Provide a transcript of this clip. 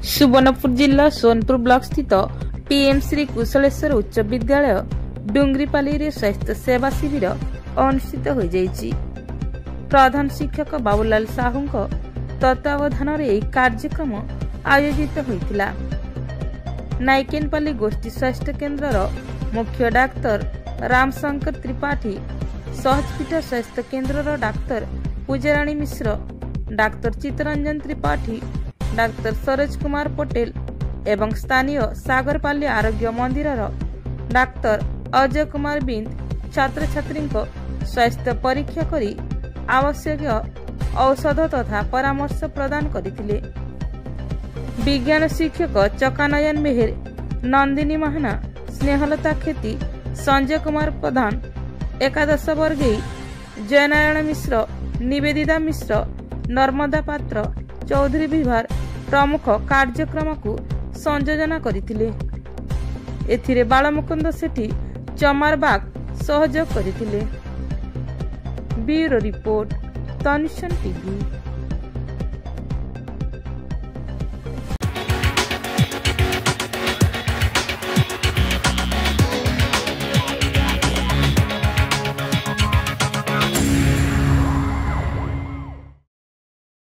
सुवर्णपुर जिला सोनपुर ब्लॉक स्थित पीएम श्री कुशलेश्वर उच्च विद्यालय डुंगरीपाली रे स्वास्थ्य सेवा शिविर अनुष्ठित हो जाइछि। प्रधान शिक्षक बाबूलाल साहू तत्वावधान में कार्यक्रम आयोजित होइतिला। नाइकेनपाली गोष्ठी स्वास्थ्य केन्द्र मुख्य डाक्तर रामशंकर त्रिपाठी, सहजपीठा स्वास्थ्य केन्द्र डाक्तर पूजाराणी मिश्र, डाक्तर चित्तरंजन त्रिपाठी, डाक्तर सरोज कुमार पटेल एवं स्थानीय सागरपाली आरोग्य मंदिर डाक्तर अजय कुमार बिंद छात्र छात्री स्वास्थ्य परीक्षा करी आवश्यक औषध तथा परामर्श प्रदान करथिले। विज्ञान शिक्षक चकानयन मेहर, नंदिनी महाना, स्नेहलता खेती, संजय कुमार प्रधान, एकादश वर्गे जयनारायण मिश्र, निवेदिता मिश्र, नर्मदा पात्र, चौधरी विभार प्रमुख कार्यक्रम को संयोजना करथिले। एथिरे बालमुकुंद सेठी, चमार बाग सहयोग करथिले। ब्यूरो रिपोर्ट, तनिषण टीवी।